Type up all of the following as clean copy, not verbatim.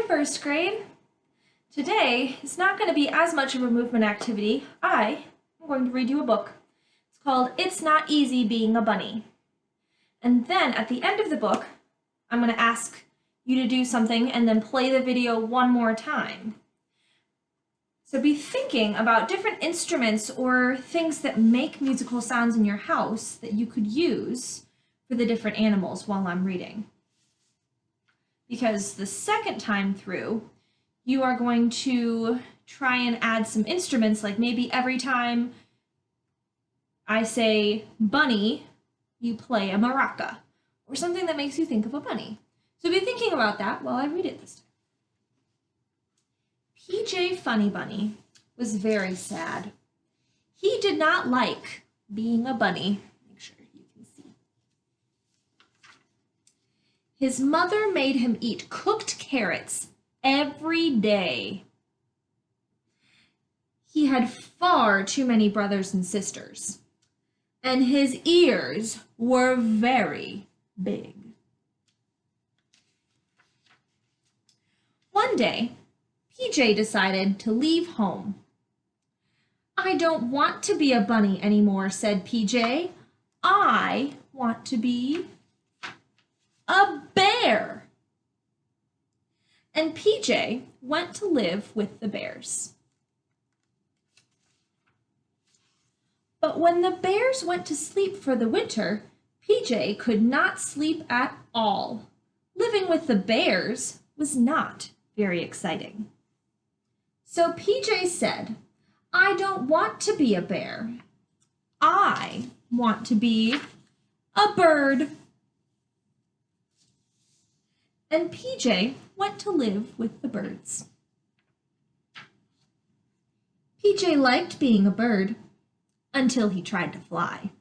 first grade. Today is not going to be as much of a movement activity. I am going to read you a book. It's called It's Not Easy Being a Bunny. And then at the end of the book, I'm going to ask you to do something and then play the video one more time. So be thinking about different instruments or things that make musical sounds in your house that you could use for the different animals while I'm reading. Because the second time through, you are going to try and add some instruments, like maybe every time I say bunny, you play a maraca, or something that makes you think of a bunny. So be thinking about that while I read it this time. PJ Funny Bunny was very sad. He did not like being a bunny. Make sure you can see. His mother made him eat cooked carrots every day. He had far too many brothers and sisters, and his ears were very big. One day, PJ decided to leave home. "I don't want to be a bunny anymore," said PJ. "I want to be a bear." And PJ went to live with the bears. But when the bears went to sleep for the winter, PJ could not sleep at all. Living with the bears was not very exciting. So PJ said, "I don't want to be a bear. I want to be a bird." And PJ went to live with the birds. PJ liked being a bird until he tried to fly.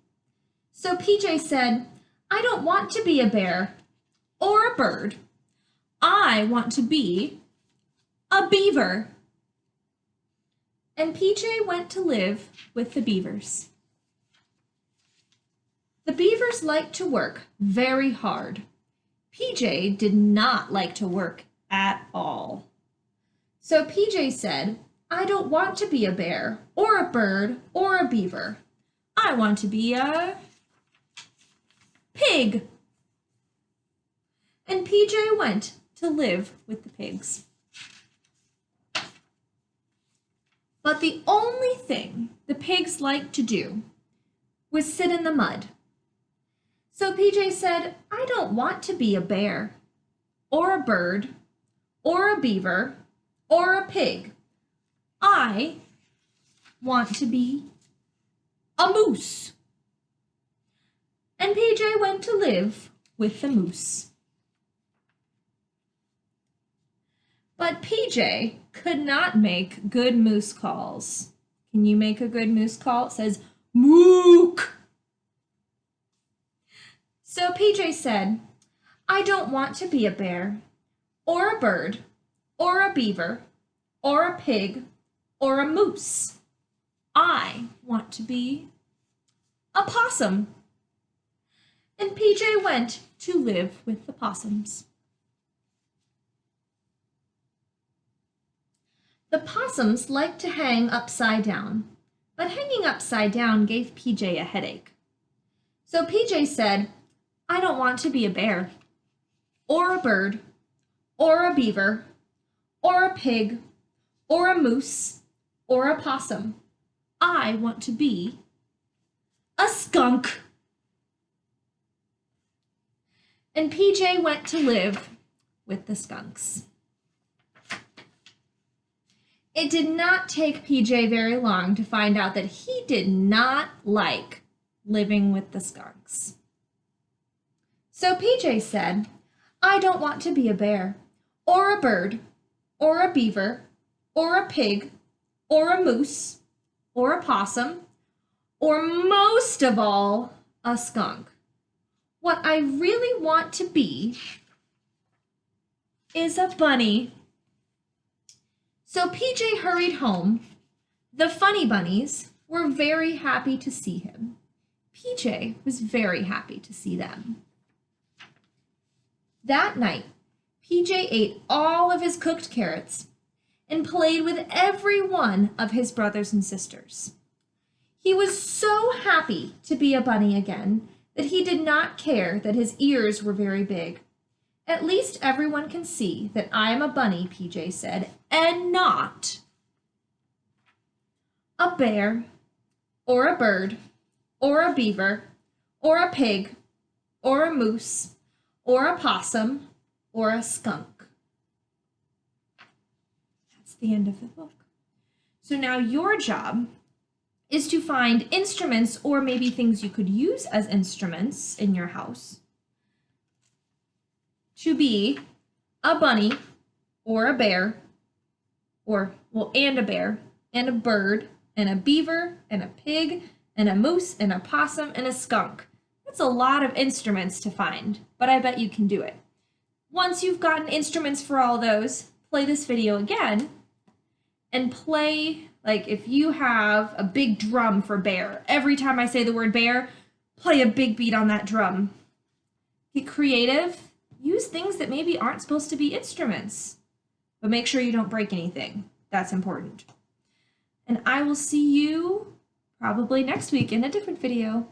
So PJ said, "I don't want to be a bear or a bird. I want to be a beaver." And PJ went to live with the beavers. The beavers liked to work very hard. PJ did not like to work at all. So PJ said, "I don't want to be a bear or a bird or a beaver. I want to be a pig." And PJ went to live with the pigs. But the only thing the pigs liked to do was sit in the mud. So PJ said, "I don't want to be a bear or a bird or a beaver or a pig. I want to be a moose." And PJ went to live with the moose. But PJ could not make good moose calls. Can you make a good moose call? It says, "Mook." So PJ said, "I don't want to be a bear or a bird or a beaver or a pig or a moose. I want to be a possum." And PJ went to live with the possums. The possums liked to hang upside down, but hanging upside down gave PJ a headache. So PJ said, "I don't want to be a bear or a bird or a beaver or a pig or a moose or a possum. I want to be a skunk." And PJ went to live with the skunks. It did not take PJ very long to find out that he did not like living with the skunks. So PJ said, "I don't want to be a bear or a bird or a beaver or a pig or a moose or a possum, or most of all, a skunk. What I really want to be is a bunny." So PJ hurried home. The funny bunnies were very happy to see him. PJ was very happy to see them. That night, PJ ate all of his cooked carrots and played with every one of his brothers and sisters. He was so happy to be a bunny again that he did not care that his ears were very big. At least everyone can see that I am a bunny, PJ said, and not a bear, or a bird, or a beaver, or a pig, or a moose, or a possum, or a skunk. That's the end of the book. So now your job is to find instruments or maybe things you could use as instruments in your house to be a bunny or a bear and a bear and a bird and a beaver and a pig and a moose and a possum and a skunk. That's a lot of instruments to find, but I bet you can do it. Once you've gotten instruments for all those, play this video again and play, like if you have a big drum for bear, every time I say the word bear, play a big beat on that drum. Get creative. Use things that maybe aren't supposed to be instruments, but make sure you don't break anything. That's important. And I will see you probably next week in a different video.